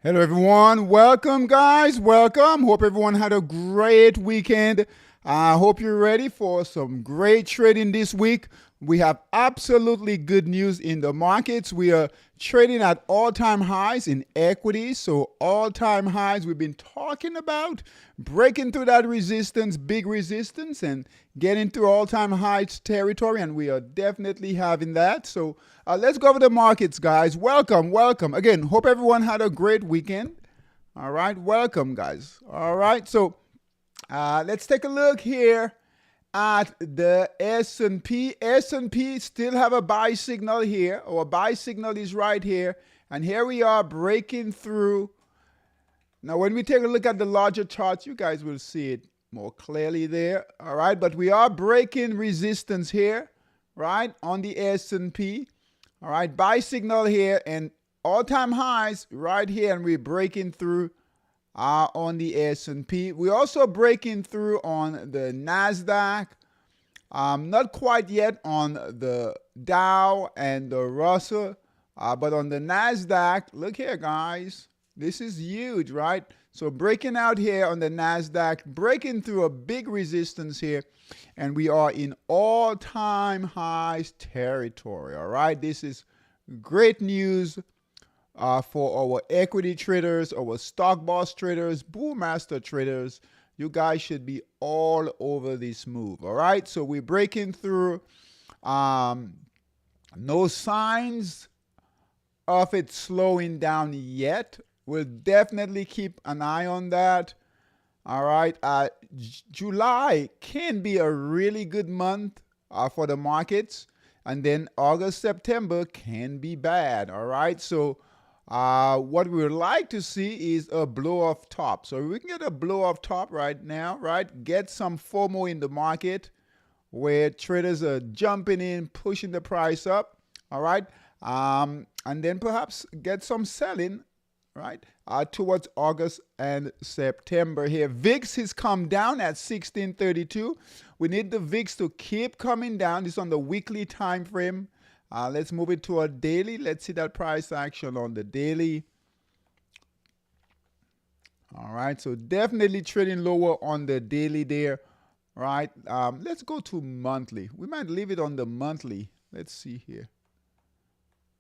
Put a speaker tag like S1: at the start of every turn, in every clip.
S1: Hello, everyone. Welcome, guys. Welcome. Hope everyone had a great weekend. I hope you're ready for some great trading this week. We have absolutely good news in the markets. We are trading at all-time highs in equities. So all-time highs we've been talking about, breaking through that resistance, big resistance, and getting through all-time highs territory. And we are definitely having that. So let's go over the markets, guys. Welcome, welcome. Again, hope everyone had a great weekend. All right, welcome, guys. All right, so let's take a look here at the S&P. S&P still have a buy signal here. Our buy signal is right here. And here we are breaking through. Now, when we take a look at the larger charts, you guys will see it more clearly there. All right, but we are breaking resistance here, right, on the S&P. All right, buy signal here and all-time highs right here. And we're breaking through on the S&P. We're also breaking through on the NASDAQ. Not quite yet on the Dow and the Russell, but on the NASDAQ, look here, guys. This is huge, right? So breaking out here on the NASDAQ, breaking through a big resistance here, and we are in all-time highs territory, all right? This is great news for our equity traders, our stock boss traders, bull master traders. You guys should be all over this move. All right. So we're breaking through. No signs of it slowing down yet. We'll definitely keep an eye on that. All right. July can be a really good month for the markets. And then August, September can be bad. All right. So what we would like to see is a blow off top. So we can get a blow off top right now, right? Get some FOMO in the market where traders are jumping in, pushing the price up, all right? And then perhaps get some selling, right, towards August and September here. VIX has come down at 1632. We need the VIX to keep coming down. This is on the weekly time frame. Let's move it to a daily. Let's see that price action on the daily. All right, so definitely trading lower on the daily there, right? Let's go to monthly. We might leave it on the monthly. Let's see here.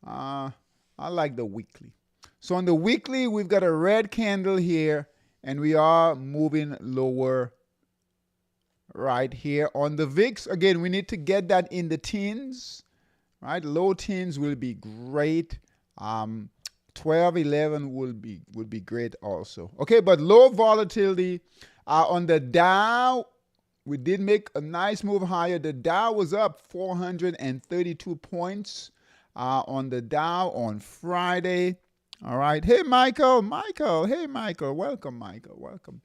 S1: I like the weekly. So on the weekly, we've got a red candle here, and we are moving lower right here. On the VIX, again, we need to get that in the teens. Right, low teens will be great. 12, 11 would be great also. Okay, but low volatility on the Dow. We did make a nice move higher. The Dow was up 432 points on the Dow on Friday. All right. Hey, Michael. Hey, Michael. Welcome, Michael. Welcome.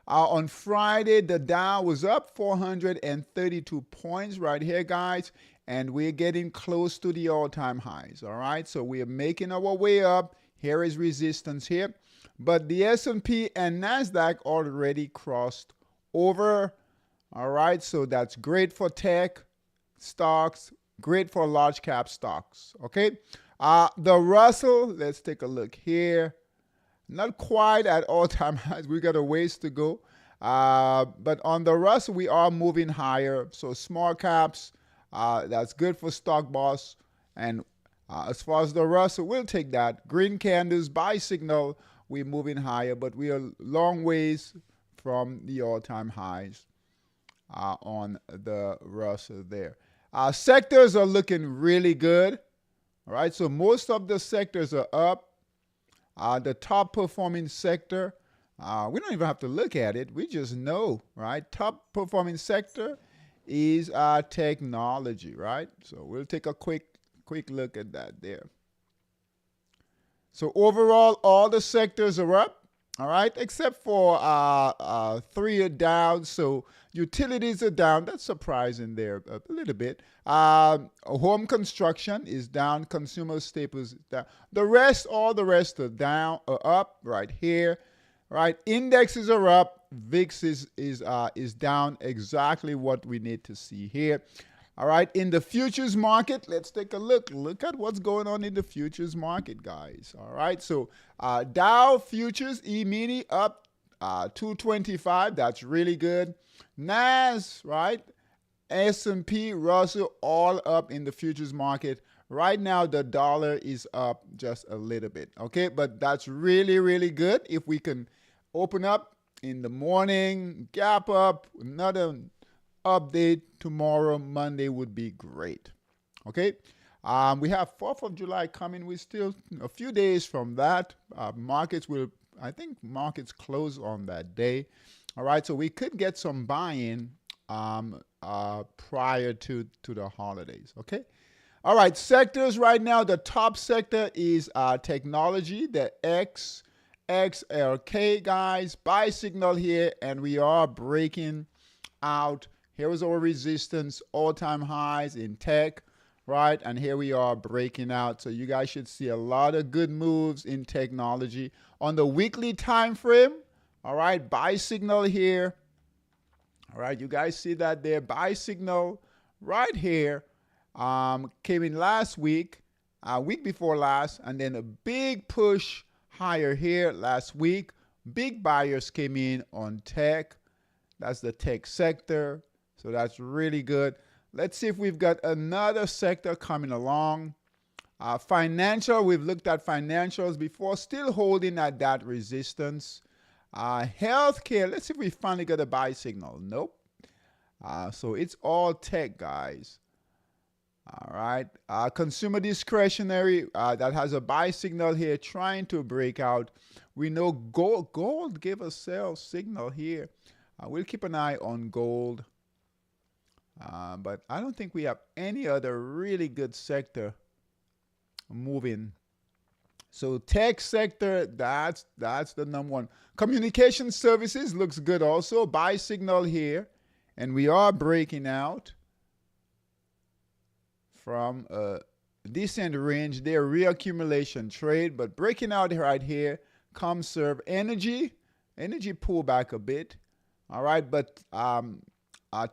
S1: On Friday, the Dow was up 432 points right here, guys. And we're getting close to the all-time highs, all right? So we are making our way up. Here is resistance here. But the S&P and NASDAQ already crossed over, all right? So that's great for tech stocks, great for large cap stocks, okay? The Russell, let's take a look here. Not quite at all-time highs. We got a ways to go. But on the Russell, we are moving higher. So small caps, that's good for stock boss. And as far as the Russell, we'll take that. Green candles, buy signal, we're moving higher, but we are long ways from the all-time highs on the Russell there. Sectors are looking really good. All right, so most of the sectors are up. The top performing sector, we don't even have to look at it. We just know, right? Top performing sector is technology, right? So we'll take a quick look at that there. So overall, all the sectors are up, all right, except for 3 are down. So utilities are down. That's surprising there a little bit. Home construction is down. Consumer staples is down. All the rest are down, are up right here, right? Indexes are up. VIX is down, exactly what we need to see here. All right, in the futures market, let's take a look. Look at what's going on in the futures market, guys. All right, so Dow futures E-mini up 225. That's really good. Nas, right? S&P, Russell, all up in the futures market. Right now, the dollar is up just a little bit, okay? But that's really, really good. If we can open up in the morning, gap up, another update tomorrow, Monday would be great, okay? We have 4th of July coming. We're still a few days from that. Markets will, I think markets close on that day. All right, so we could get some buy-in prior to the holidays, okay? All right, sectors right now, the top sector is technology, the XLK, guys. Buy signal here, and we are breaking out. Here is our resistance, all-time highs in tech, right? And here we are breaking out. So you guys should see a lot of good moves in technology. On the weekly time frame, all right, buy signal here. All right, you guys see that there, buy signal right here. Came in last week, week before last, and then a big push higher here last week. Big buyers came in on tech. That's the tech sector. So that's really good. Let's see if we've got another sector coming along. Financial, we've looked at financials before, still holding at that resistance. Healthcare, let's see if we finally got a buy signal. Nope. So it's all tech, guys. All right. Consumer discretionary, that has a buy signal here, trying to break out. We know gold gave a sell signal here. We'll keep an eye on gold. But I don't think we have any other really good sector moving. So tech sector, that's the number one. Communication services looks good also. Buy signal here. And we are breaking out from a decent range there, reaccumulation trade, but breaking out right here. Comserve energy pull back a bit. All right, but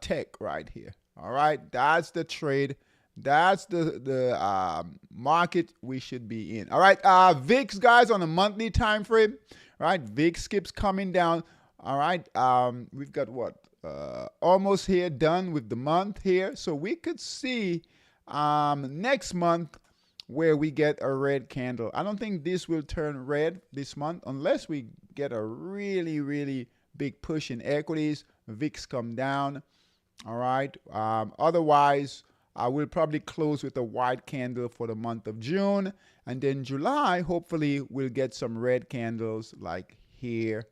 S1: tech right here. All right, that's the trade. That's the market we should be in. All right, VIX, guys, on a monthly time frame. All right, VIX keeps coming down. All right, we've got what? Almost here, done with the month here. So we could see next month where we get a red candle. I don't think this will turn red this month unless we get a really, really big push in equities. VIX come down. All right. Otherwise, I will probably close with a white candle for the month of June. And then July, hopefully, we'll get some red candles like here.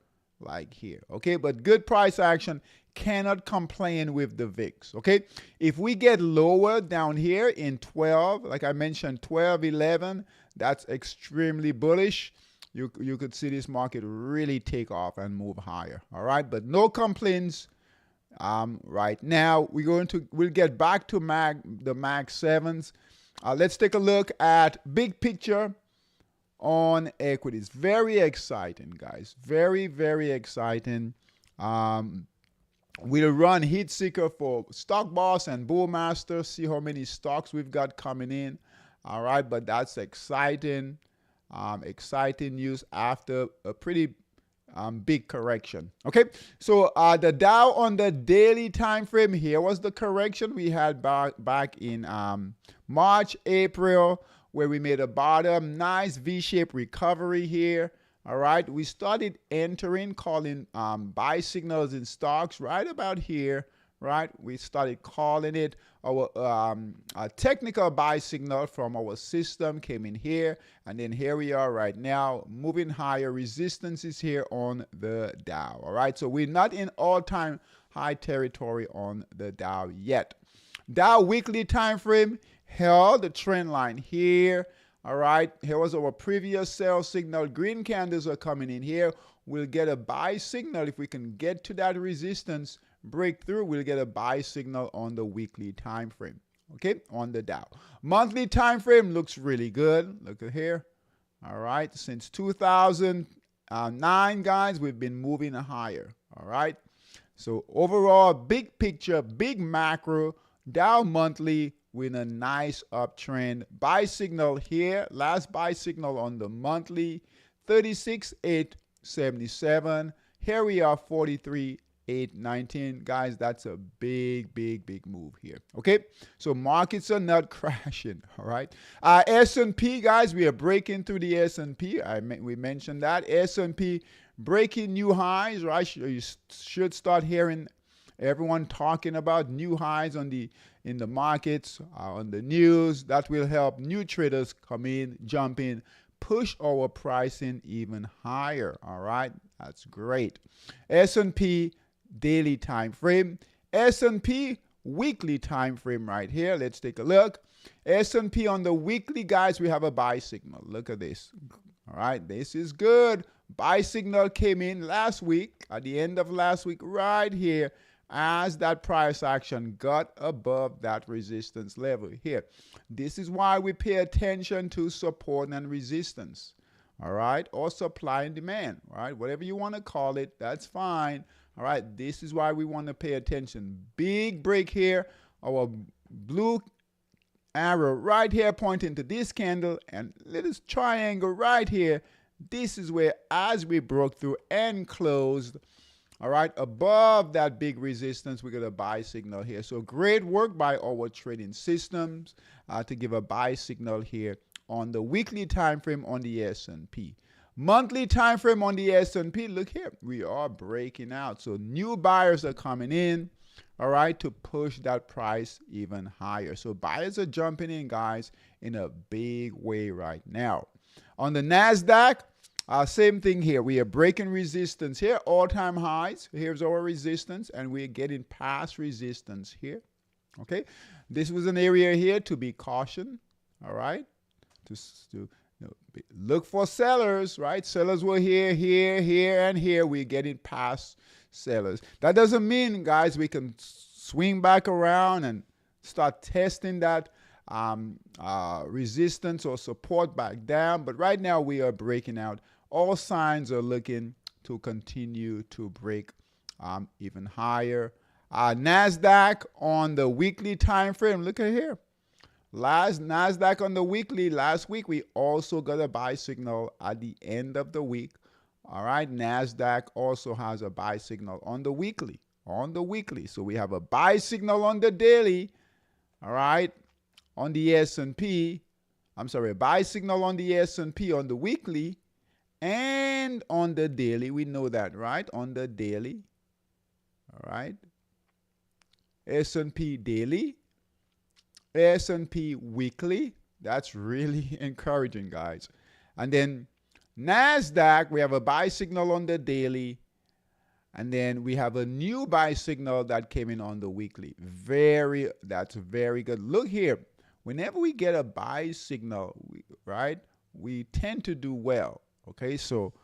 S1: Okay, but good price action. Cannot complain with the VIX. Okay, if we get lower down here in 12, like I mentioned, 12, 11, that's extremely bullish. You could see this market really take off and move higher. All right, but no complaints right now. We'll get back to the Mag 7s. Let's take a look at big picture on equities. Very exciting, guys. Very, very exciting. We'll run Heat Seeker for Stock Boss and Bullmaster, see how many stocks we've got coming in. All right, but that's exciting. Exciting news after a pretty big correction. Okay, so the Dow on the daily time frame, here was the correction we had back in March, April, where we made a bottom, nice V-shaped recovery here. All right, we started entering, calling buy signals in stocks right about here, right? We started calling it. Our technical buy signal from our system came in here, and then here we are right now, moving higher. Resistance is here on the Dow. All right, so we're not in all-time high territory on the Dow yet. Dow weekly time frame held the trend line here. All right, here was our previous sell signal. Green candles are coming in here. We'll get a buy signal. If we can get to that resistance breakthrough, we'll get a buy signal on the weekly time frame, okay, on the Dow. Monthly time frame looks really good. Look at here. All right, since 2009, guys, we've been moving higher. All right, so overall, big picture, big macro, Dow monthly with a nice uptrend. Buy signal here. Last buy signal on the monthly, 36,877. Here we are, 43,819. Guys, that's a big move here. Okay, so markets are not crashing. All right. S&P, guys, we are breaking through the S&P. We mentioned that. S&P breaking new highs, right? You should start hearing everyone talking about new highs in the markets, on the news. That will help new traders come in, jump in, push our pricing even higher. All right, that's great. S&P daily time frame, S&P weekly time frame right here. Let's take a look. S&P on the weekly, guys, we have a buy signal. Look at this. All right, this is good. Buy signal came in last week, at the end of last week, right here, as that price action got above that resistance level here. This is why we pay attention to support and resistance, all right, or supply and demand, all right, whatever you want to call it, that's fine. All right, this is why we want to pay attention. Big break here, our blue arrow right here pointing to this candle, and little triangle right here. This is where, as we broke through and closed, all right, above that big resistance, we got a buy signal here. So great work by our trading systems to give a buy signal here on the weekly time frame on the S&P. Monthly time frame on the S&P, look here, we are breaking out. So new buyers are coming in, all right, to push that price even higher. So buyers are jumping in, guys, in a big way right now. On the NASDAQ, same thing here. We are breaking resistance here, all-time highs. Here's our resistance, and we're getting past resistance here. Okay, this was an area here to be cautioned. All right, to look for sellers. Right, sellers were here, and here. We're getting past sellers. That doesn't mean, guys, we can swing back around and start testing that resistance or support back down. But right now we are breaking out. All signs are looking to continue to break even higher. NASDAQ on the weekly time frame. Look at here. NASDAQ on the weekly. Last week we also got a buy signal at the end of the week. All right. NASDAQ also has a buy signal on the weekly. So we have a buy signal on the daily. All right. On the S&P. I'm sorry. A buy signal on the S&P on the weekly. And on the daily, we know that, right? On the daily, all right? S&P daily, S&P weekly. That's really encouraging, guys. And then NASDAQ, we have a buy signal on the daily. And then we have a new buy signal that came in on the weekly. That's very good. Look here. Whenever we get a buy signal, right, we tend to do well. Okay, so,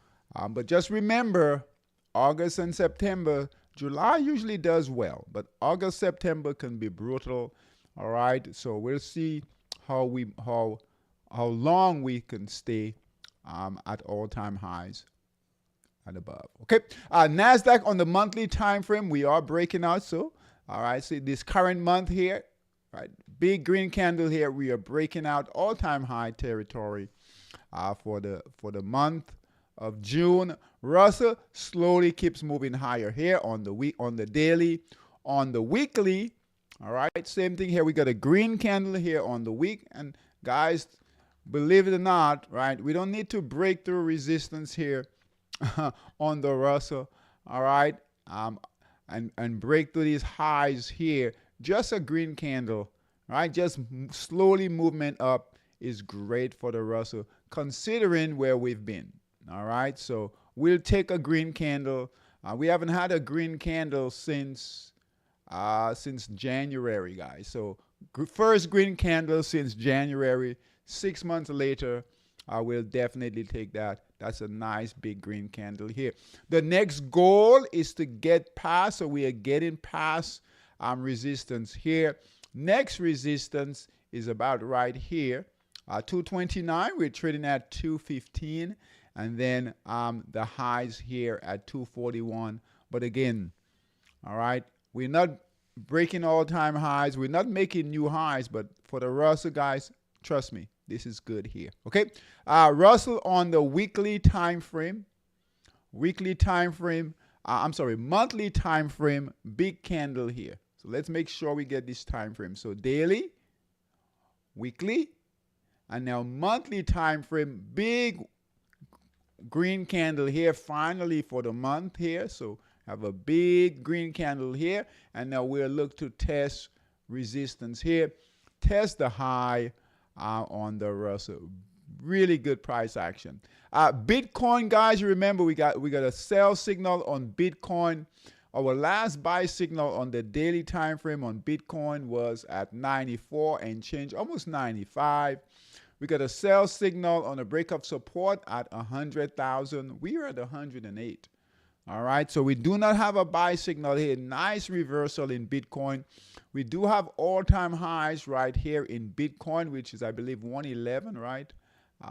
S1: but just remember, August and September, July usually does well, but August, September can be brutal. All right, so we'll see how long we can stay at all-time highs and above. Okay, NASDAQ on the monthly time frame, we are breaking out. So, all right, so this current month here, right, big green candle here, we are breaking out all-time high territory. For the month of June. Russell slowly keeps moving higher here on the daily, on the weekly. All right, same thing here. We got a green candle here on the week, and guys, believe it or not, right, we don't need to break through resistance here on the Russell. All right, and break through these highs here. Just a green candle, right? Just slowly movement up is great for the Russell, considering where we've been. All right, so we'll take a green candle. We haven't had a green candle since January, guys. So first green candle since January. 6 months later, we'll definitely take that. That's a nice big green candle here. The next goal is to get past, so we are getting past resistance here. Next resistance is about right here. 229, we're trading at 215, and then the highs here at 241. But again, all right, we're not breaking all-time highs. We're not making new highs, but for the Russell, guys, trust me, this is good here. Okay, Russell on the weekly time frame, monthly time frame, big candle here. So let's make sure we get this time frame. So daily, weekly, and now monthly time frame, big green candle here finally for the month here. So have a big green candle here, and now we'll look to test resistance here, test the high on the Russell. Really good price action. Bitcoin, guys, you remember we got a sell signal on Bitcoin. Our last buy signal on the daily time frame on Bitcoin was at 94 and change, almost 95. We got a sell signal on a break of support at 100,000. We are at 108. All right, so we do not have a buy signal here. Nice reversal in Bitcoin. We do have all-time highs right here in Bitcoin, which is, I believe, 111, right?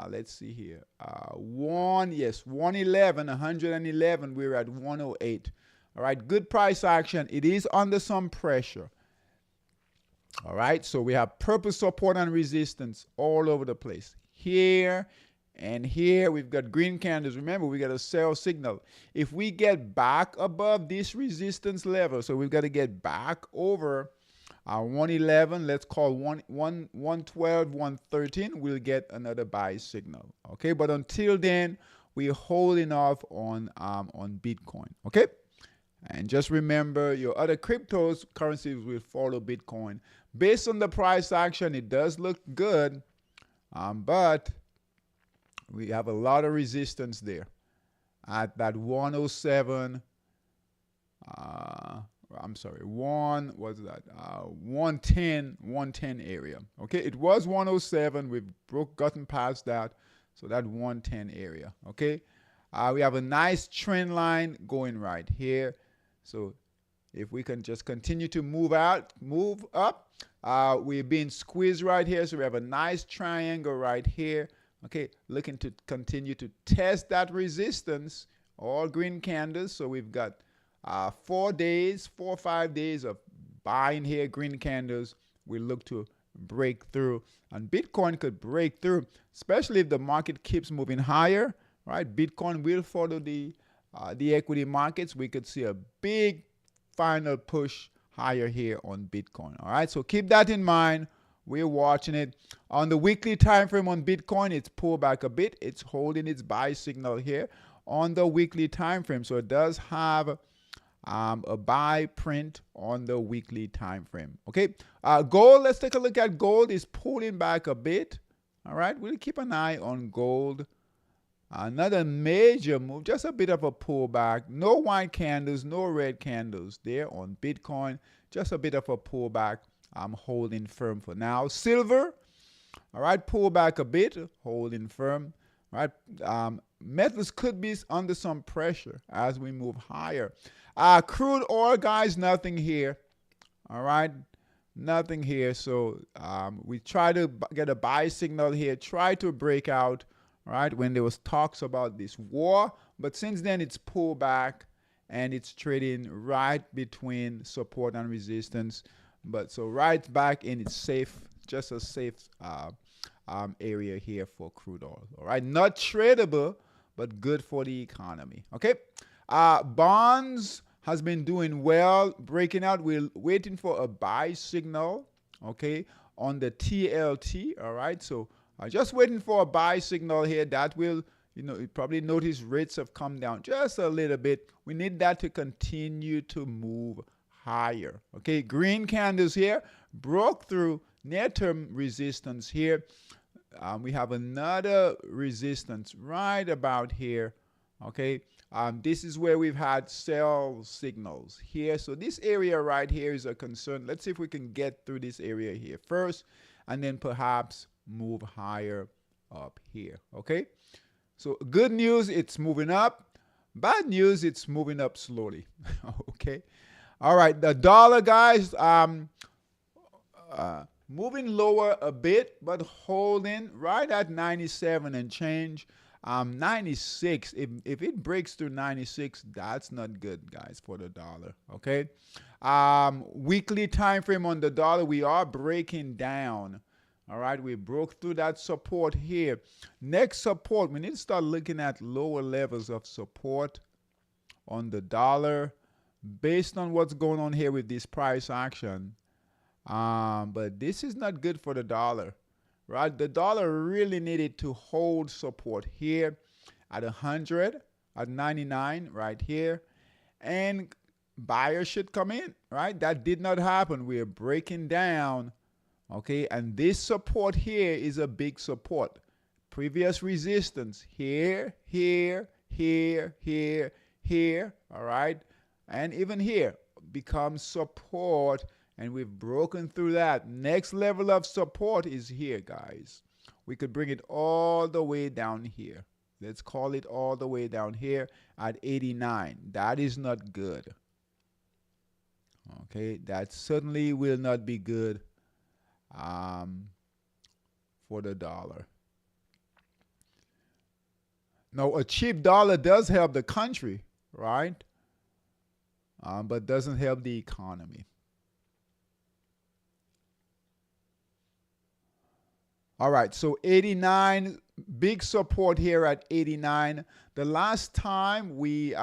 S1: Let's see here. 111, 111. We're at 108. All right, good price action. It is under some pressure. All right, so we have purple support and resistance all over the place. Here and here, we've got green candles. Remember, we got a sell signal. If we get back above this resistance level, so we've got to get back over 111, let's call 112, 113, we'll get another buy signal. Okay, but until then, we're holding off on Bitcoin. Okay, and just remember, your other cryptos currencies will follow Bitcoin. Based on the price action, it does look good, but we have a lot of resistance there at that 107. I'm sorry, 110 area. Okay, it was 107. We've gotten past that, so that 110 area. Okay, we have a nice trend line going right here. So if we can just continue to move up, we're being squeezed right here. So we have a nice triangle right here. Okay, looking to continue to test that resistance, all green candles. So we've got 4 or 5 days of buying here, green candles. We look to break through, and Bitcoin could break through, especially if the market keeps moving higher, right? Bitcoin will follow the equity markets. We could see a big final push higher here on Bitcoin. All right, so keep that in mind. We're watching it. On the weekly time frame on Bitcoin, it's pulled back a bit. It's holding its buy signal here on the weekly time frame. So it does have a buy print on the weekly time frame. Okay, gold, let's take a look at gold. Is pulling back a bit. All right, we'll keep an eye on gold. Another major move, just a bit of a pullback. No white candles, no red candles there on Bitcoin. Just a bit of a pullback. I'm holding firm for now. Silver, all right, pull back a bit, holding firm. All right, metals could be under some pressure as we move higher. Crude oil, guys, nothing here. All right, nothing here. So we try to get a buy signal here, try to break out, all right, when there was talks about this war. But since then, it's pulled back and it's trading right between support and resistance. But so right back in its safe, just a safe area here for crude oil. All right, not tradable, but good for the economy. Okay, bonds has been doing well, breaking out. We're waiting for a buy signal. Okay, on the TLT. All right, so just waiting for a buy signal here. That will, you probably notice rates have come down just a little bit. We need that to continue to move higher. Okay, green candles here broke through near-term resistance here. We have another resistance right about here. Okay, this is where we've had sell signals here. So this area right here is a concern. Let's see if we can get through this area here first, and then perhaps move higher up here. Okay, so good news, it's moving up. Bad news, it's moving up slowly. Okay. All right, the dollar, guys, moving lower a bit, but holding right at 97 and change. 96, if it breaks through 96, that's not good, guys, for the dollar. Okay, Weekly time frame on the dollar, we are breaking down. All right, we broke through that support here. Next support, we need to start looking at lower levels of support on the dollar based on what's going on here with this price action. But this is not good for the dollar, right? The dollar really needed to hold support here at 100, at 99 right here. And buyers should come in, right? That did not happen. We are breaking down. Okay, and this support here is a big support. Previous resistance here, here, here, here, here, all right? And even here becomes support, and we've broken through that. Next level of support is here, guys. We could bring it all the way down here. Let's call it all the way down here at 89. That is not good. Okay, that certainly will not be good for the dollar. Now, a cheap dollar does help the country, right? But doesn't help the economy. All right, so 89, big support here at 89. The last time we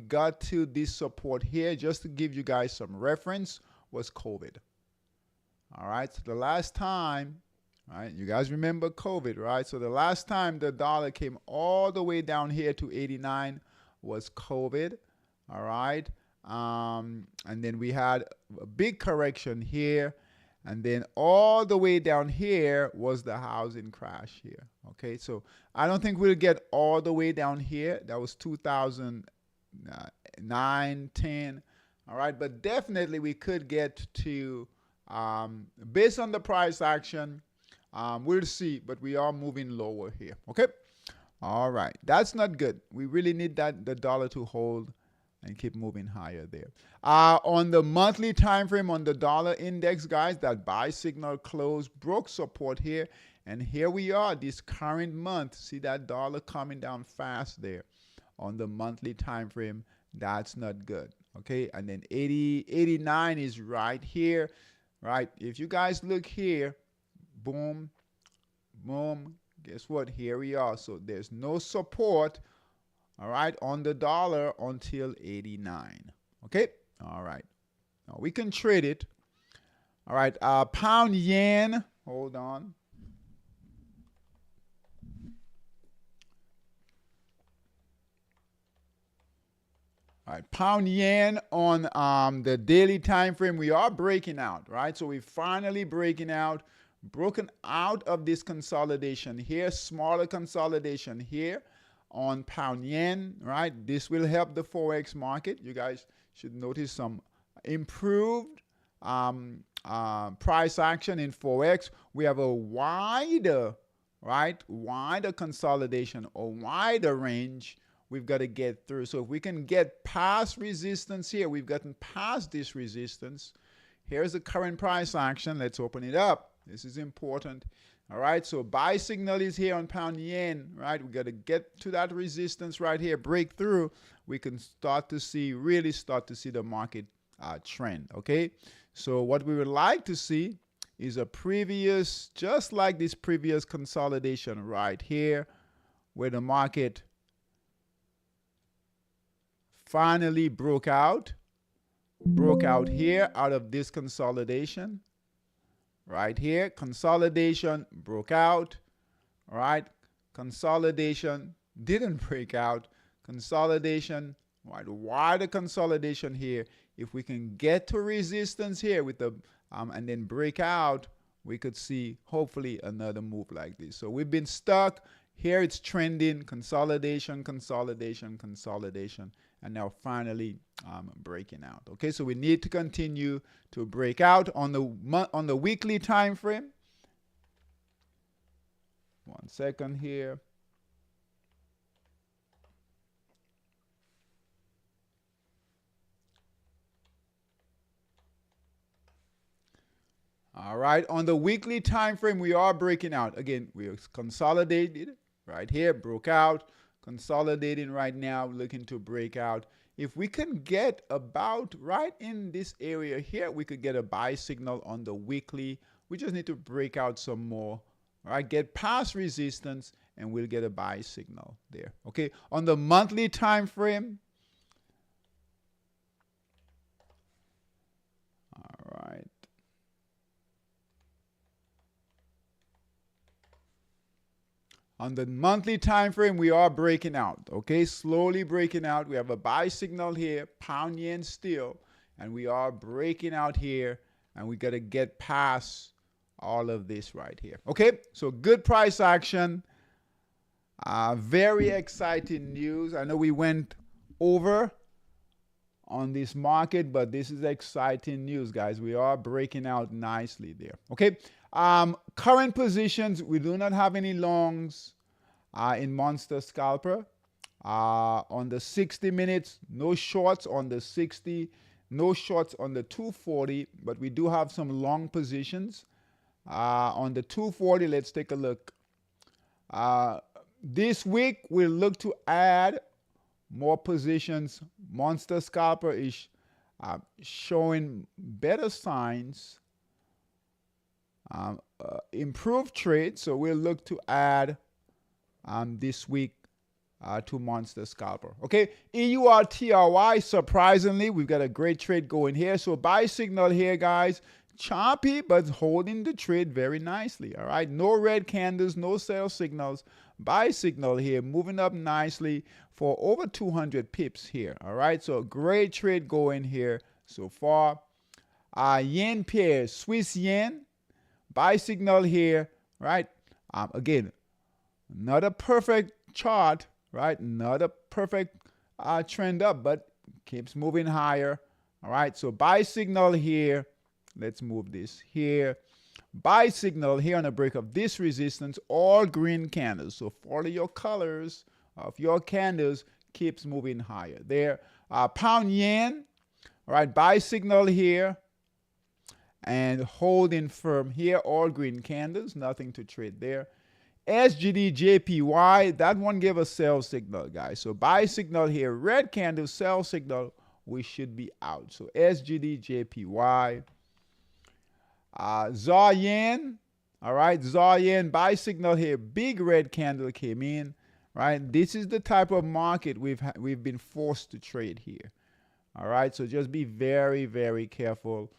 S1: got to this support here, just to give you guys some reference, was COVID. All right, so the last time, right, you guys remember COVID, right? So the last time the dollar came all the way down here to 89 was COVID, all right? And then we had a big correction here, and then all the way down here was the housing crash here, okay? So I don't think we'll get all the way down here. That was 2009, 10, all right? But definitely we could get to based on the price action, we'll see, but we are moving lower here. Okay. All right. That's not good. We really need the dollar to hold and keep moving higher there. On the monthly time frame on the dollar index, guys, that buy signal closed, broke support here. And here we are this current month. See that dollar coming down fast there on the monthly time frame. That's not good. Okay. And then 89 is right here. Right, if you guys look here, boom, boom, guess what? Here we are. So there's no support, all right, on the dollar until 89. Okay, all right. Now we can trade it. All right, pound yen, hold on. All right, pound yen on the daily time frame, we are breaking out, right? So we're finally broken out of this consolidation here, smaller consolidation here on pound yen, right? This will help the Forex market. You guys should notice some improved price action in Forex. We have a wider consolidation or wider range we've got to get through. So if we can get past resistance here, we've gotten past this resistance. Here's the current price action. Let's open it up. This is important. All right, so buy signal is here on pound yen, right? We got to get to that resistance right here, break through. We can really start to see the market trend, okay? So what we would like to see is a previous, just like this previous consolidation right here, where the market finally broke out here out of this consolidation. Right here, consolidation broke out, all right? Consolidation didn't break out. Consolidation, right? Wider consolidation here. If we can get to resistance here with the and then break out, we could see hopefully another move like this. So we've been stuck here. It's trending, consolidation, consolidation, consolidation, and now finally breaking out. Okay, so we need to continue to break out on the weekly time frame. 1 second here. All right, on the weekly time frame, we are breaking out. Again, we are consolidated right here, broke out, consolidating right now, looking to break out. if we can get about right in this area here, we could get a buy signal on the weekly. We just need to break out some more. All right, get past resistance and we'll get a buy signal there. Okay, on the monthly time frame. All right. On the monthly time frame, we are breaking out, okay? Slowly breaking out. We have a buy signal here, pound yen still, and we are breaking out here, and we got to get past all of this right here, okay? So good price action. Very exciting news. I know we went over on this market, but this is exciting news, guys. We are breaking out nicely there, okay? Current positions, we do not have any longs in Monster Scalper. On the 60 minutes, no shorts on the 60, no shorts on the 240, but we do have some long positions. On the 240, let's take a look. This week, we'll look to add more positions. Monster Scalper is showing better signs. Improved trade, so we'll look to add this week to Monster Scalper. Okay, EURTRY, surprisingly, we've got a great trade going here. So buy signal here, guys. Choppy, but holding the trade very nicely. All right, no red candles, no sell signals. Buy signal here, moving up nicely for over 200 pips here. All right, so great trade going here so far. Yen pair, Swiss yen. Buy signal here, right? Again, not a perfect chart, right? Not a perfect trend up, but keeps moving higher. All right, so buy signal here. Let's move this here. Buy signal here on a break of this resistance, all green candles. So follow your colors of your candles, keeps moving higher. There, pound yen, all right, buy signal here. And holding firm here, all green candles, nothing to trade there. SGD JPY, that one gave a sell signal, guys. So buy signal here, red candle, sell signal, we should be out. So SGD JPY. ZAR yen, all right, ZAR yen, buy signal here, big red candle came in, right? This is the type of market we've been forced to trade here. All right, so just be very, very careful.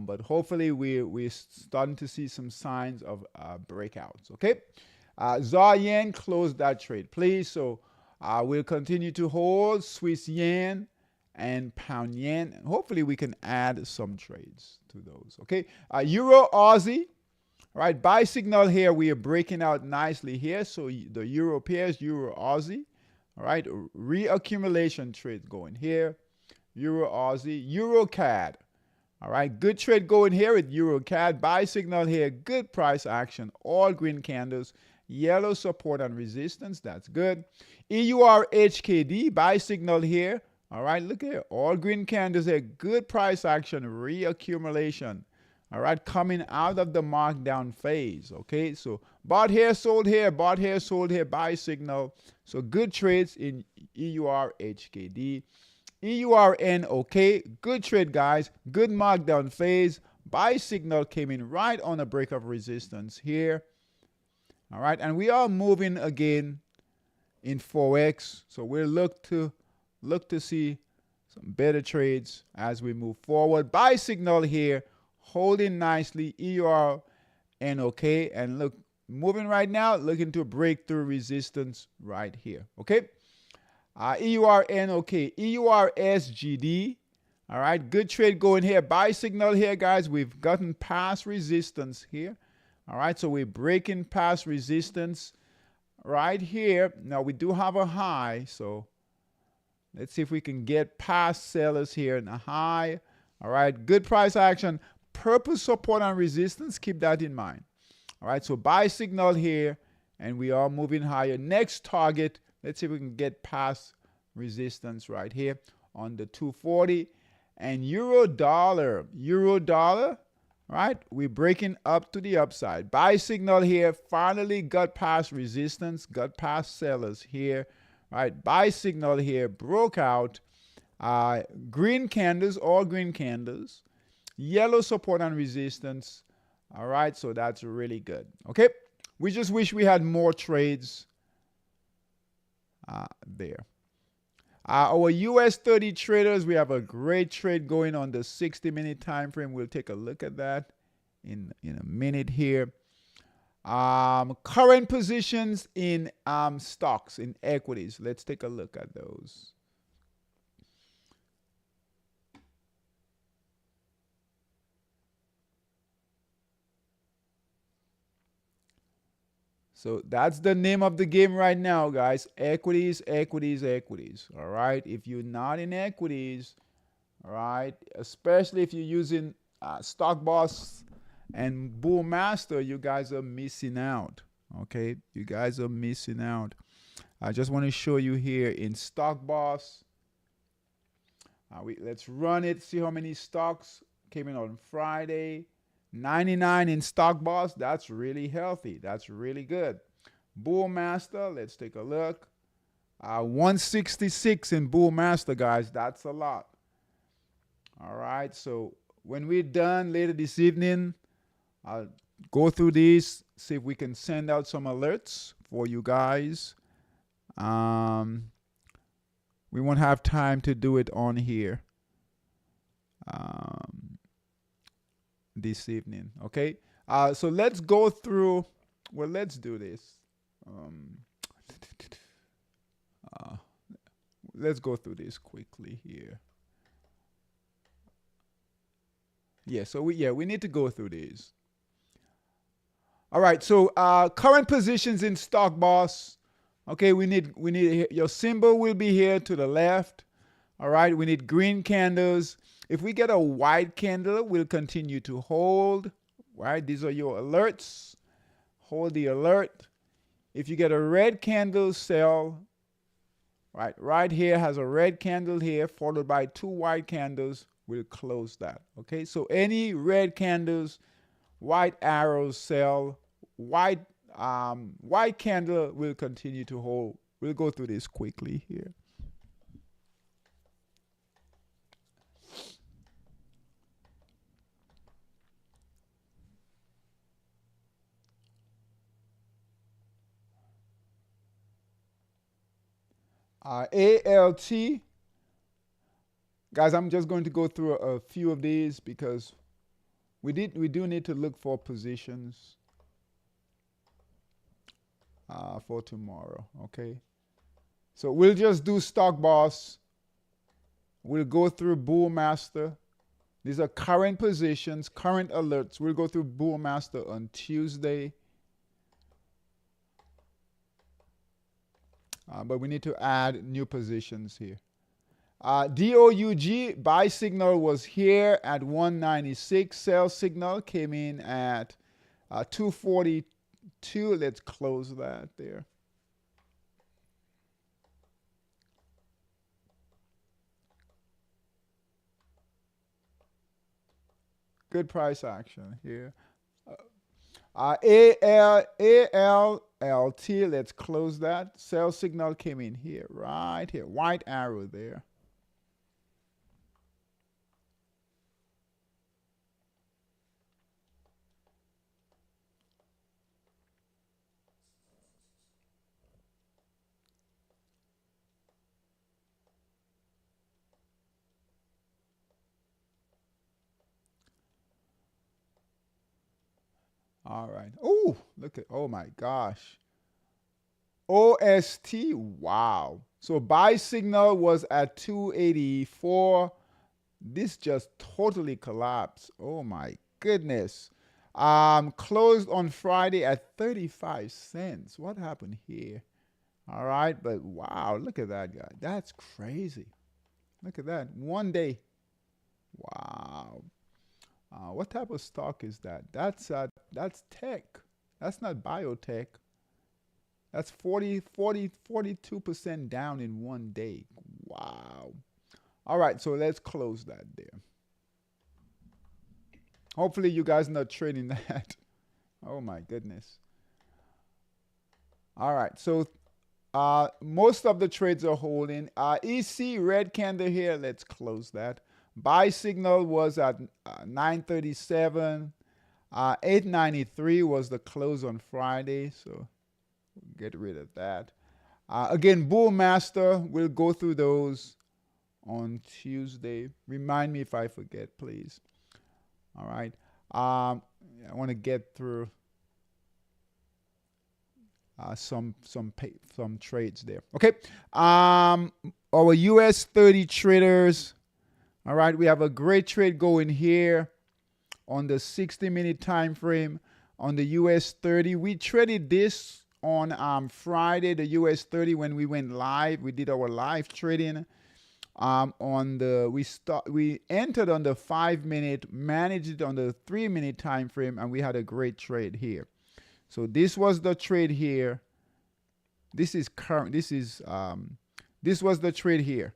S1: But hopefully we're starting to see some signs of breakouts, okay? ZAR yen, close that trade, please. So we'll continue to hold Swiss yen and pound yen. And hopefully we can add some trades to those, okay? Euro Aussie, all right, buy signal here. We are breaking out nicely here. So the Euro pairs, Euro Aussie, all right? Reaccumulation trades going here. Euro Aussie, Euro CAD. All right, good trade going here with EuroCAD. Buy signal here, good price action, all green candles, yellow support and resistance, that's good. EURHKD, buy signal here. All right, look here, all green candles here, good price action, reaccumulation. All right, coming out of the markdown phase, okay? So bought here, sold here, bought here, sold here, buy signal. So good trades in EURHKD. EURN, okay, good trade, guys. Good markdown phase. Buy signal came in right on a break of resistance here. All right, and we are moving again in Forex. So we'll look to see some better trades as we move forward. Buy signal here, holding nicely. EURN, okay, and look, moving right now, looking to break through resistance right here, okay? EURN, okay. EURSGD, all right. Good trade going here. Buy signal here, guys. We've gotten past resistance here. All right, so we're breaking past resistance right here. Now, we do have a high, so let's see if we can get past sellers here in a high. All right, good price action. Purple support and resistance, keep that in mind. All right, so buy signal here, and we are moving higher. Next target, let's see if we can get past resistance right here on the 240. And euro dollar, right? We're breaking up to the upside. Buy signal here, finally got past resistance, got past sellers here, right? Buy signal here, broke out. Green candles, all green candles. Yellow support and resistance. All right, so that's really good. Okay, we just wish we had more trades there. Our US 30 traders, we have a great trade going on the 60-minute time frame. We'll take a look at that in a minute here. Current positions in stocks, in equities. Let's take a look at those. So that's the name of the game right now, guys. Equities, equities, equities. All right. If you're not in equities, all right, especially if you're using Stock Boss and Bull Master, you guys are missing out. Okay. You guys are missing out. I just want to show you here in Stock Boss. Let's run it, see how many stocks came in on Friday. 99 in Stock Boss. That's really healthy. That's really good. Bull Master, let's take a look. 166 in Bull Master, guys. That's a lot. All right. So when we're done later this evening, I'll go through these, see if we can send out some alerts for you guys. We won't have time to do it on here. This evening. Okay. So let's go through. Well, let's do this. Let's go through this quickly here. Yeah. So we need to go through these. All right. So current positions in Stock Boss. Okay. We need your symbol will be here to the left. All right. We need green candles. If we get a white candle, we'll continue to hold. Right? These are your alerts. Hold the alert. If you get a red candle, sell. Right here has a red candle here, followed by 2 white candles. We'll close that. Okay. So any red candles, white arrows, sell. White candle will continue to hold. We'll go through this quickly here. ALT, guys, I'm just going to go through a few of these because we do need to look for positions for tomorrow. Okay, so we'll just do Stock Boss. We'll go through Bull Master. These are current positions, current alerts. We'll go through Bull Master on Tuesday. But we need to add new positions here. DOUG buy signal was here at 196. Sell signal came in at 242. Let's close that there. Good price action here. ALLT, let's close that. Sell signal came in here, right here. White arrow there. All right. Oh, look at, oh my gosh. OST, wow. So buy signal was at 284. This just totally collapsed. Oh my goodness. Closed on Friday at 35 cents. What happened here? All right, but wow, look at that guy. That's crazy. Look at that. One day. Wow. What type of stock is that? That's tech. That's not biotech. That's 42% down in one day. Wow. All right, so let's close that there. Hopefully you guys are not trading that. Oh my goodness. All right, so Most of the trades are holding. EC red candle here. Let's close that. Buy signal was at 937. 893 was the close on Friday, so get rid of that. Again, Bull Master, we'll go through those on Tuesday. Remind me if I forget, please. All right. I want to get through some trades there. Okay. Our US 30 traders. All right. We have a great trade going here on the 60-minute time frame on the US 30. We traded this on Friday, the US 30, when we went live. We did our live trading. We entered on the 5-minute, managed it on the 3-minute time frame, and we had a great trade here. So this was the trade here. This was the trade here.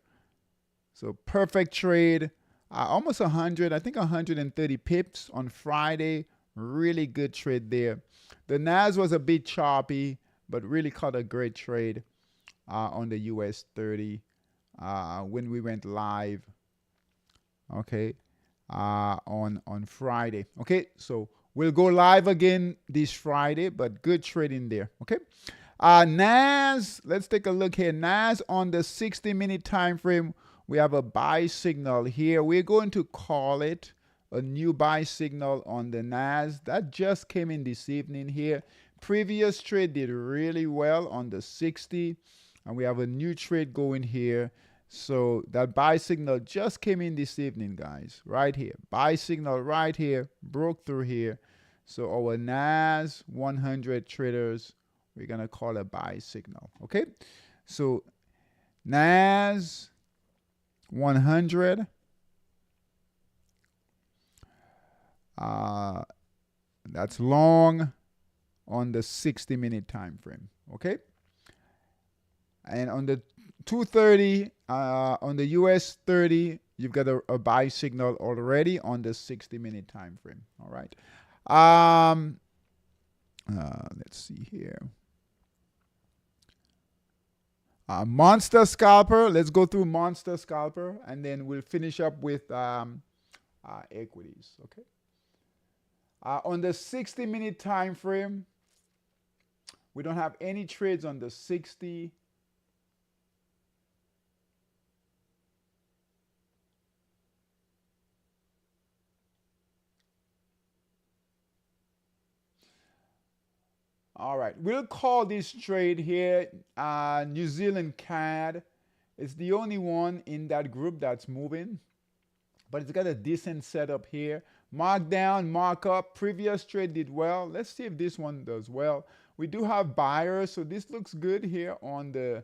S1: So perfect trade. Almost 100, I think 130 pips on Friday. Really good trade there. The NAS was a bit choppy, but really caught a great trade on the US 30 when we went live. Okay, on Friday. Okay, so we'll go live again this Friday, but good trading there. Okay, NAS. Let's take a look here. NAS on the 60-minute time frame. We have a buy signal here. We're going to call it a new buy signal on the NAS. That just came in this evening here. Previous trade did really well on the 60. And we have a new trade going here. So that buy signal just came in this evening, guys. Right here. Buy signal right here. Broke through here. So our NAS 100 traders, we're going to call a buy signal. Okay. So NAS 100. That's long on the 60-minute time frame. Okay. And on the 230, on the US 30, you've got a buy signal already on the 60-minute time frame. All right. Let's see here. Monster Scalper. Let's go through Monster Scalper, and then we'll finish up with equities. Okay. On the 60-minute time frame, we don't have any trades on the 60. All right, we'll call this trade here New Zealand CAD. It's the only one in that group that's moving, but it's got a decent setup here. Mark down, mark up. Previous trade did well. Let's see if this one does well. We do have buyers, so this looks good here on the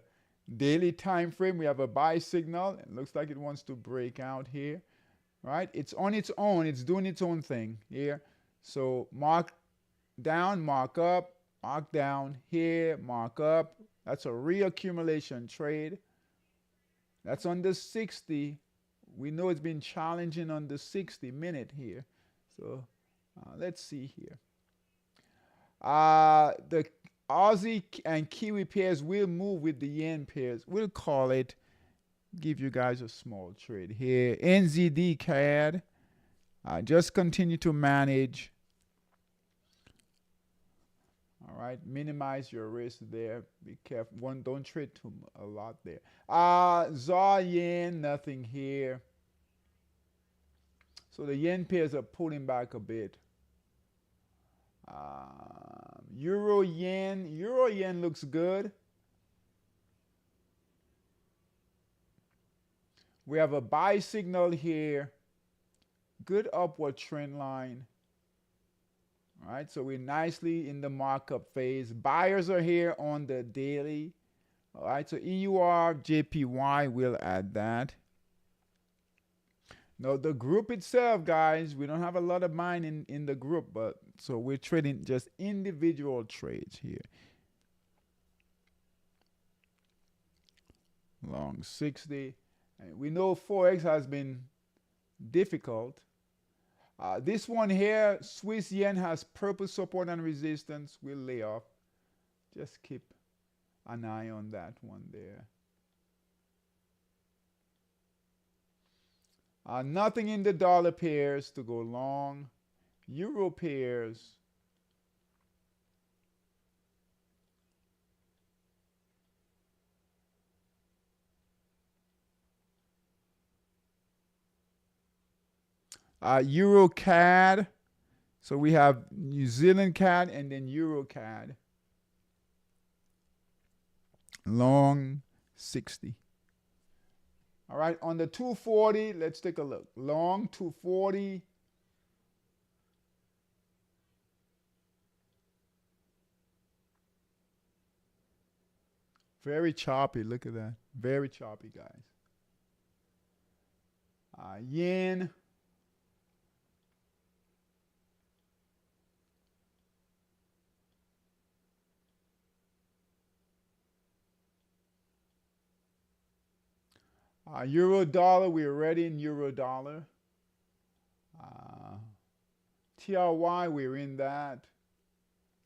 S1: daily time frame. We have a buy signal. It looks like it wants to break out here. Right? It's on its own. It's doing its own thing here. So mark down, mark up. Mark down here, mark up. That's a reaccumulation trade. That's on the 60. We know it's been challenging on the 60-minute here. So let's see here. The Aussie and Kiwi pairs will move with the yen pairs. We'll call it, give you guys a small trade here. NZD CAD. Just continue to manage. All right, minimize your risk there. Be careful. Don't trade a lot there. ZAR yen, nothing here. So the yen pairs are pulling back a bit. Euro yen looks good. We have a buy signal here. Good upward trend line. All right, so we're nicely in the markup phase. Buyers are here on the daily. All right, so EUR, JPY, we'll add that. Now, the group itself, guys, we don't have a lot of buying in the group, but so we're trading just individual trades here. Long 60. And we know Forex has been difficult. This one here, Swiss yen has purple support and resistance. We'll lay off. Just keep an eye on that one there. Nothing in the dollar pairs to go long. Euro pairs. Euro CAD. So we have New Zealand CAD and then Euro CAD. Long 60. All right, on the 240, let's take a look. Long 240. Very choppy, look at that. Very choppy, guys. Yen. Euro dollar, we're already in euro dollar. TRY, we're in that.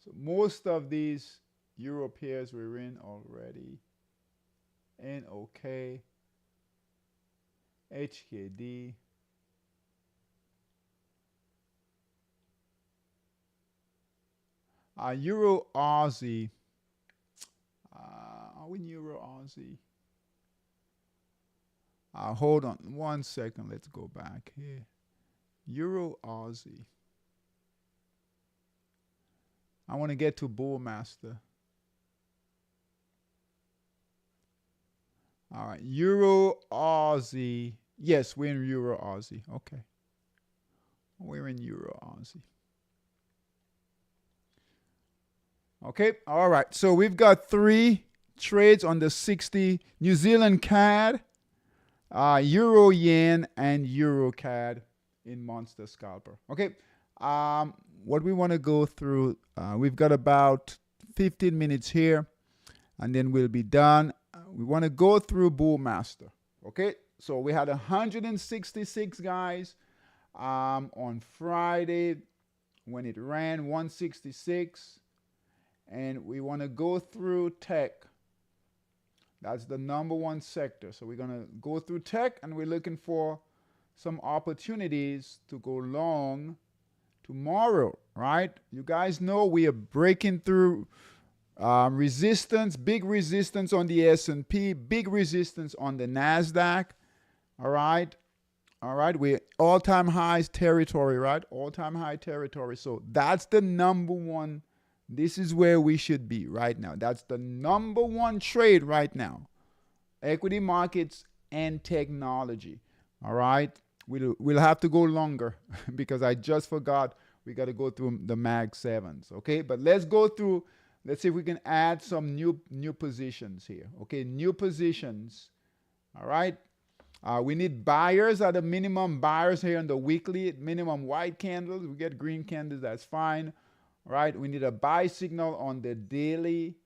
S1: So most of these euro pairs we're in already. NOK, HKD. Euro Aussie. Are we in Euro Aussie? Hold on 1 second. Let's go back here. Euro Aussie. I want to get to Bullmaster. All right. Euro Aussie. Yes, we're in Euro Aussie. Okay. We're in Euro Aussie. Okay. All right. So we've got 3 trades on the 60. New Zealand CAD. Euro Yen and Euro CAD in Monster Scalper. Okay, what we want to go through, we've got about 15 minutes here, and then we'll be done. We want to go through Bullmaster. Okay, so we had 166 guys on Friday when it ran 166, and we want to go through tech. That's the #1 sector. So we're going to go through tech, and we're looking for some opportunities to go long tomorrow, right? You guys know we are breaking through resistance, big resistance on the S&P, big resistance on the NASDAQ, all right? All right, we're all-time highs territory, right? All-time high territory. So that's the #1. This is where we should be right now. That's the #1 trade right now. Equity markets and technology. All right. We'll have to go longer because I just forgot we got to go through the Mag 7s. Okay. But let's go through. Let's see if we can add some new positions here. Okay. New positions. All right. We need buyers at a minimum. Buyers here on the weekly. Minimum white candles. We get green candles. That's fine. All right, we need a buy signal on the daily.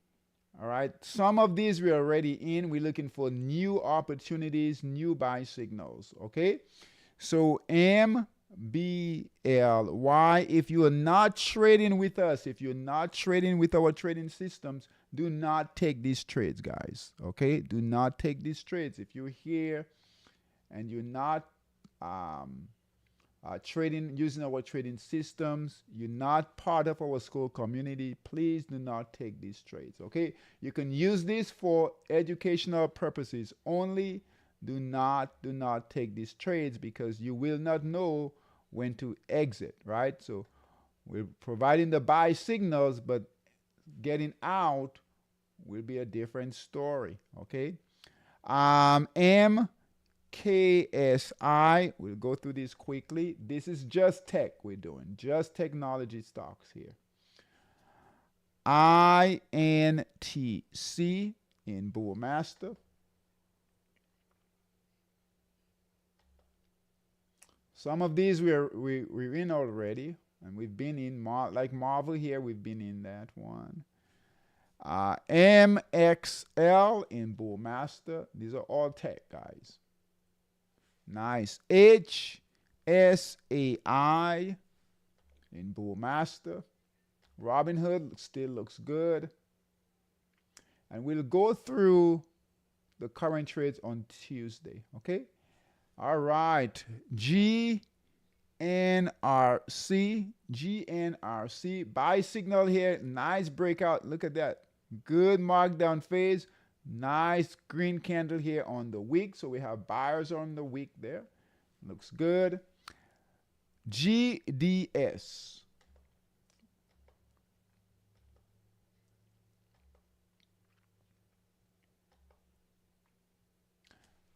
S1: All right, some of these we're already in. We're looking for new opportunities, new buy signals. Okay, so MBLY. If you are not trading with us, if you're not trading with our trading systems, do not take these trades, guys. Okay, do not take these trades. If you're here and you're not trading using our trading systems, you're not part of our SKOOL community, please do not take these trades. Okay, you can use this for educational purposes only. Do not take these trades because you will not know when to exit, right? So we're providing the buy signals, but getting out will be a different story. Okay, KSI, we'll go through this quickly. This is just tech we're doing, just technology stocks here. INTC in Bullmaster. Some of these we're in already, and we've been in, like Marvel here, we've been in that one. MXL in Bullmaster. These are all tech, guys. Nice. HSAI in Bullmaster. Robinhood still looks good. And we'll go through the current trades on Tuesday. Okay. All right. GNRC, buy signal here. Nice breakout. Look at that. Good markdown phase. Nice green candle here on the week. So we have buyers on the week there. Looks good. GDS.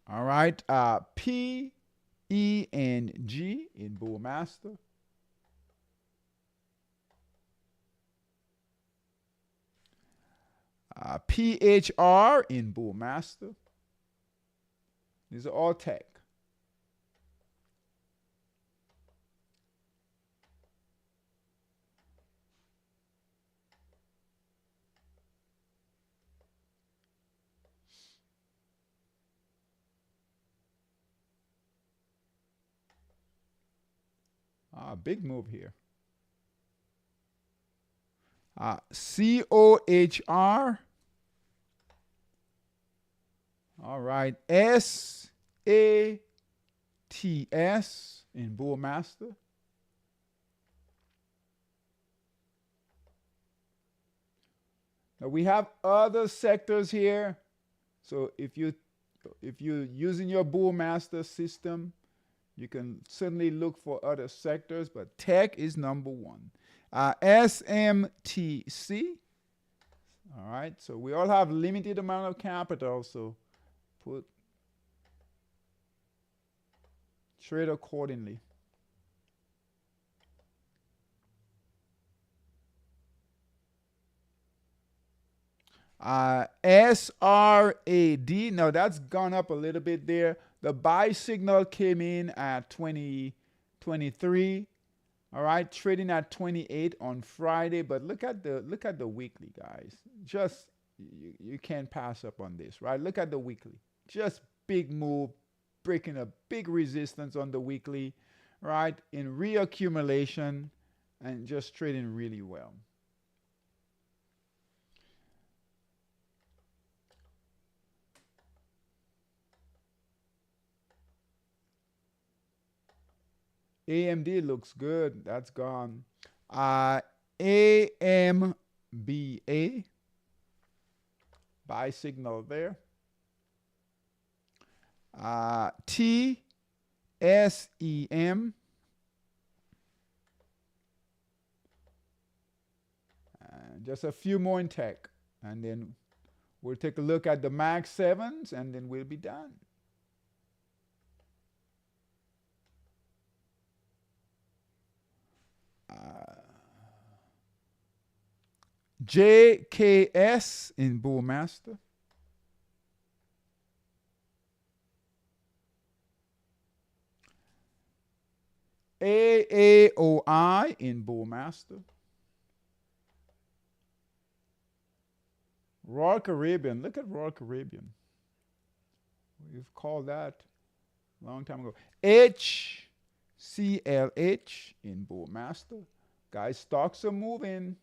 S1: All right. P, E, and G in Bull Master. PHR in Bull Master. These are all tech. Big move here. COHR. All right. SATS in Bull Master. Now we have other sectors here. So if you're using your Bull Master system, you can certainly look for other sectors, but tech is number one. SMTC. All right. So we all have limited amount of capital, so trade accordingly. SRAD. Now that's gone up a little bit there. The buy signal came in at 2023. All right, trading at 28 on Friday. But look at the weekly, guys. Just you can't pass up on this, right? Look at the weekly. Just big move, breaking a big resistance on the weekly, right? In reaccumulation and just trading really well. AMD looks good. That's gone. AMBA. Buy signal there. TSEM. Just a few more in tech. And then we'll take a look at the Mag 7s and then we'll be done. JKS in Bull Master. AAOI in Bull Master. Royal Caribbean. Look at Royal Caribbean. We've called that a long time ago. HCLH in Bull Master. Guys, stocks are moving.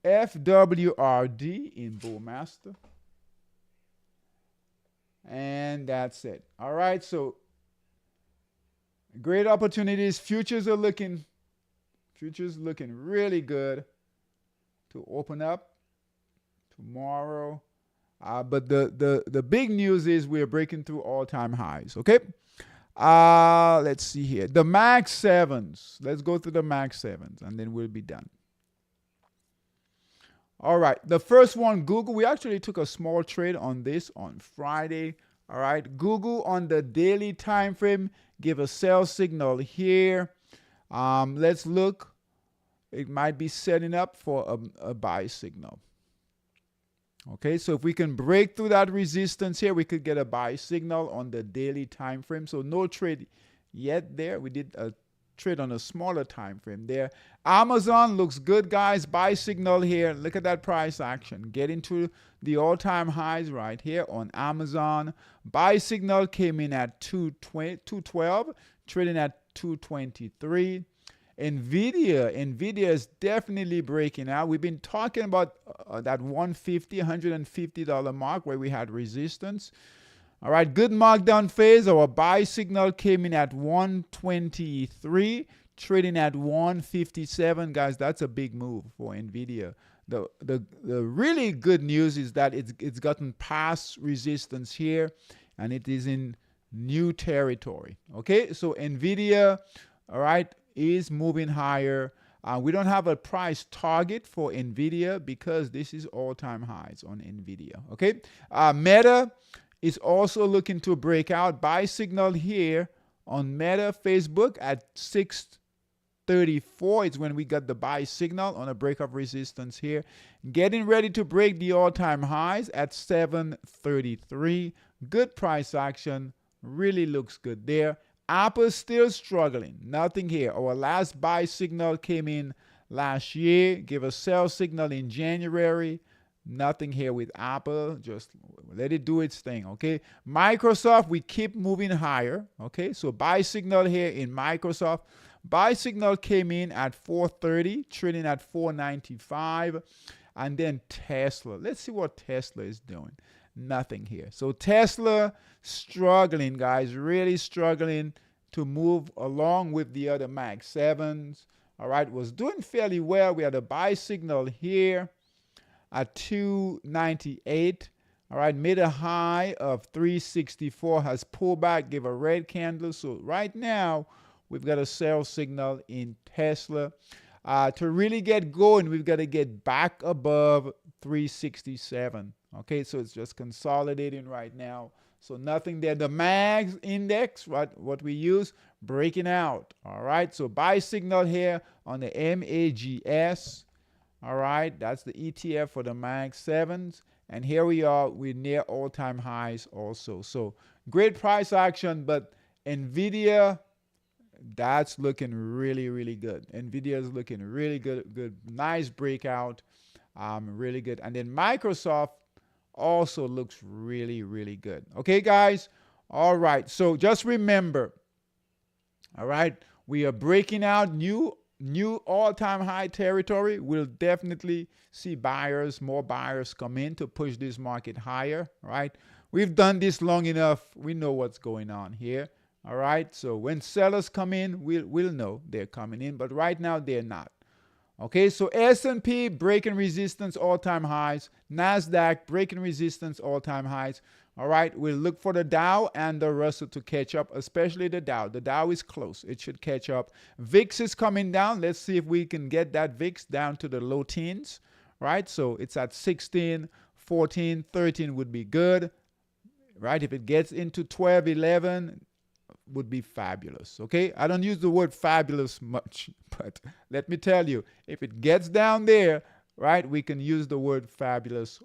S1: FWRD in Bull Master. And that's it. All right, so great opportunities. Futures looking really good to open up tomorrow. But the big news is we're breaking through all-time highs. Okay. Let's see here. The Mag 7s. Let's go through the Mag 7s and then we'll be done. All right. The first one, Google. We actually took a small trade on this on Friday. All right. Google on the daily time frame give a sell signal here. Let's look. It might be setting up for a buy signal. Okay, so if we can break through that resistance here, we could get a buy signal on the daily time frame. So no trade yet there. We did a trade on a smaller time frame there. Amazon looks good, guys. Buy signal here. Look at that price action. Get into the all-time highs right here on Amazon. Buy signal came in at 212, trading at 223. NVIDIA is definitely breaking out. We've been talking about that $150 mark where we had resistance. All right, good markdown phase. Our buy signal came in at 123, trading at 157. Guys, that's a big move for NVIDIA. The really good news is that it's gotten past resistance here, and it is in new territory. Okay, so NVIDIA, all right, is moving higher. We don't have a price target for NVIDIA because this is all-time highs on NVIDIA. Okay, Meta is also looking to break out. Buy signal here on Meta Facebook at 634 is when we got the buy signal on a break of resistance here. Getting ready to break the all-time highs at 733. Good price action. Really looks good there. Apple still struggling. Nothing here. Our last buy signal came in last year. Give a sell signal in January. Nothing here with Apple. Just let it do its thing. Okay. Microsoft, we keep moving higher. Okay. So buy signal here in Microsoft. Buy signal came in at 430, trading at 495. And then Tesla. Let's see what Tesla is doing. Nothing here. So Tesla struggling, guys, really struggling to move along with the other Mag 7s. All right, was doing fairly well. We had a buy signal here at 298. All right, made a high of 364, has pulled back, give a red candle. So right now, we've got a sell signal in Tesla. To really get going, we've got to get back above 367. Okay, so it's just consolidating right now. So nothing there. The MAGS index, what we use, breaking out. All right, so buy signal here on the MAGS. All right, that's the ETF for the MAG 7s. And here we are, we're near all-time highs also. So great price action, but NVIDIA, that's looking really, really good. NVIDIA is looking really good. Nice breakout, really good. And then Microsoft also looks really, really good. Okay, guys? All right, so just remember, all right, we are breaking out new all-time high territory. We'll definitely see more buyers come in to push this market higher, right? We've done this long enough. We know what's going on here, all right? So when sellers come in, we'll know they're coming in, but right now they're not. Okay, so S&P breaking resistance, all-time highs. NASDAQ breaking resistance, all-time highs. All right, we'll look for the Dow and the Russell to catch up, especially the Dow. The Dow is close. It should catch up. VIX is coming down. Let's see if we can get that VIX down to the low teens, right? So it's at 16, 14, 13 would be good, right? If it gets into 12, 11, would be fabulous. Okay, I don't use the word fabulous much, but let me tell you, if it gets down there, right, we can use the word fabulous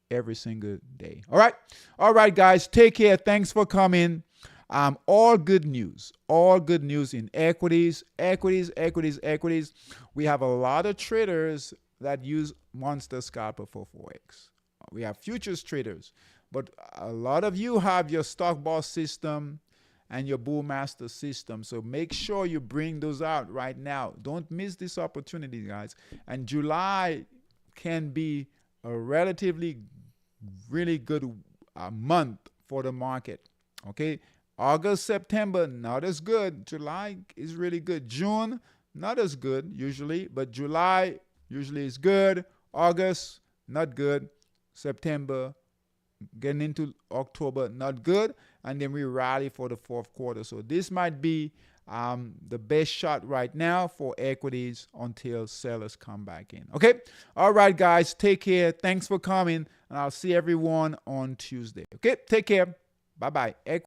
S1: every single day. All right, guys, take care. Thanks for coming. All good news in equities. We have a lot of traders that use Monster Scalper for Forex. We have futures traders, but a lot of you have your Stock Boss system and your Bullmaster system. So make sure you bring those out right now. Don't miss this opportunity, guys. And July can be a relatively really good month for the market. Okay, August, September, not as good. July is really good. June, not as good usually, but July usually is good. August, not good. September, getting into October, not good. And then we rally for the fourth quarter. So this might be the best shot right now for equities until sellers come back in. Okay. All right, guys. Take care. Thanks for coming. And I'll see everyone on Tuesday. Okay. Take care. Bye-bye.